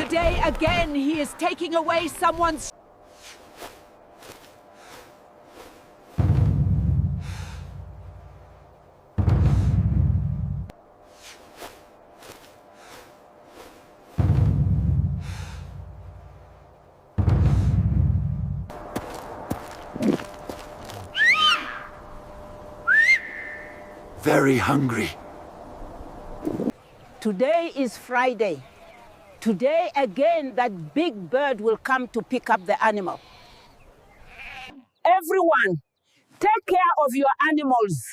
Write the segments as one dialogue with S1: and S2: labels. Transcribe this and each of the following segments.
S1: Today again, he is taking away someone's...
S2: Very hungry.
S1: Today is Friday. Today again, that big bird will come to pick up the animal. Everyone, take care of your animals.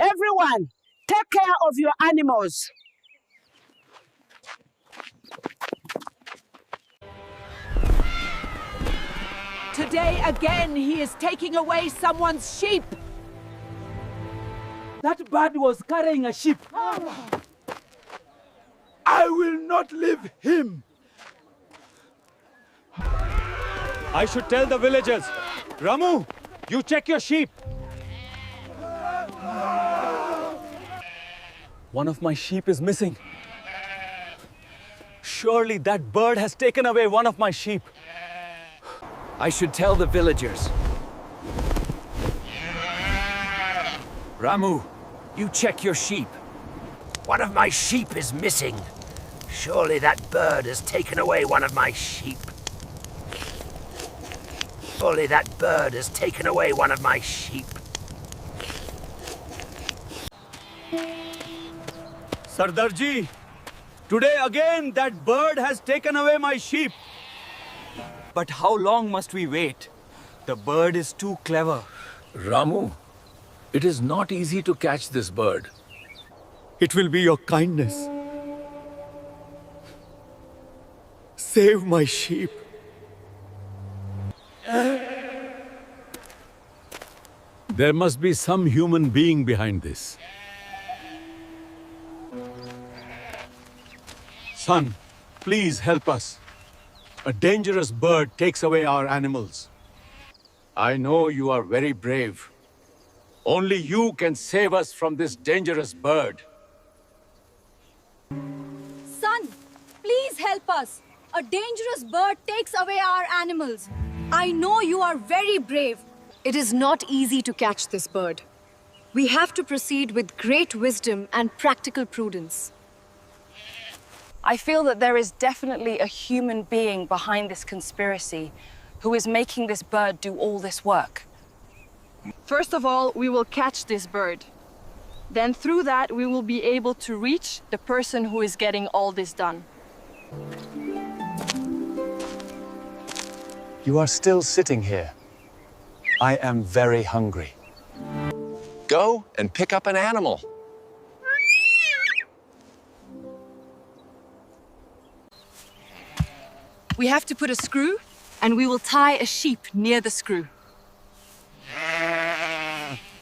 S1: Everyone, take care of your animals. Today again, he is taking away someone's sheep.
S3: That bird was carrying a sheep. I will not leave him.
S4: I should tell the villagers. Ramu, you check your sheep. One of my sheep is missing. Surely that bird has taken away one of my sheep.
S2: I should tell the villagers. Ramu, you check your sheep. One of my sheep is missing. Surely that bird has taken away one of my sheep. Surely that bird has taken away one of my sheep.
S4: Sardarji, today again that bird has taken away my sheep. But how long must we wait? The bird is too clever.
S5: Ramu, it is not easy to catch this bird.
S4: It will be your kindness. Save my sheep.
S5: There must be some human being behind this.
S4: Son, please help us. A dangerous bird takes away our animals.
S5: I know you are very brave. Only you can save us from this dangerous bird.
S6: Son, please help us. A dangerous bird takes away our animals. I know you are very brave.
S7: It is not easy to catch this bird. We have to proceed with great wisdom and practical prudence. I feel that there is definitely a human being behind this conspiracy who is making this bird do all this work. First of all, we will catch this bird. Then through that, we will be able to reach the person who is getting all this done.
S8: You are still sitting here. I am very hungry.
S9: Go and pick up an animal.
S7: We have to put a screw, and we will tie a sheep near the screw.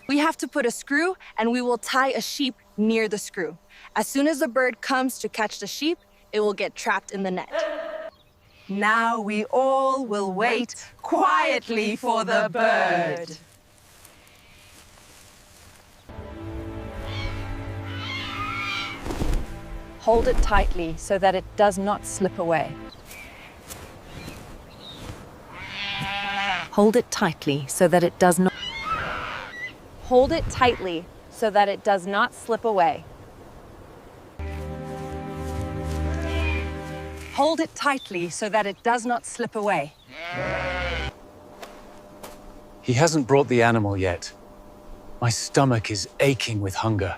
S7: We have to put a screw, and we will tie a sheep near the screw. As soon as the bird comes to catch the sheep, it will get trapped in the net.
S1: Now we all will wait quietly for the bird.
S7: Hold it tightly so that it does not slip away. Hold it tightly so that it does not... Hold it tightly so that it does not slip away. Hold it tightly so that it does not slip away.
S8: He hasn't brought the animal yet. My stomach is aching with hunger.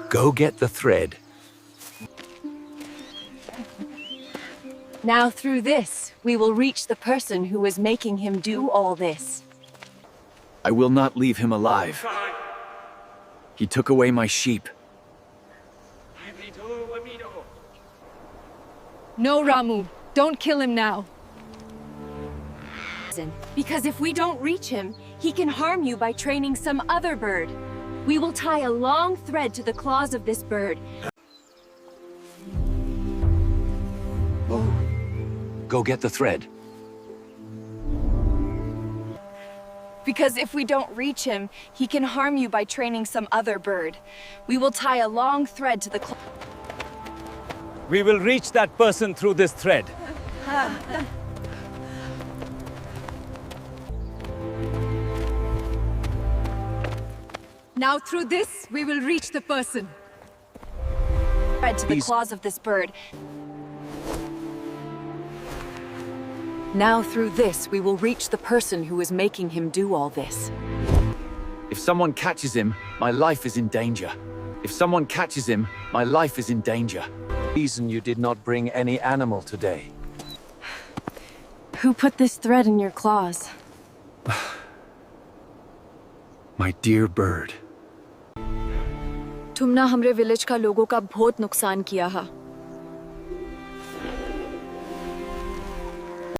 S2: Go get the thread.
S7: Now through this, we will reach the person who is making him do all this.
S2: I will not leave him alive. He took away my sheep.
S7: No, Ramu, don't kill him now. Because if we don't reach him, he can harm you by training some other bird. We will tie a long thread to the claws of this bird.
S8: Go get the thread.
S7: Because if we don't reach him, he can harm you by training some other bird. We will tie a long thread to the
S4: We will reach that person through this thread.
S6: Now through this, we will reach the person.
S7: thread to the claws of this bird. Now through this, we will reach the person who is making him do all this.
S8: If someone catches him, my life is in danger. If someone catches him, my life is in danger. Reason you did not bring any animal today.
S7: Who put this thread in your claws?
S8: My dear bird.
S7: तुमने हमरे village का लोगों का बहुत नुकसान किया है।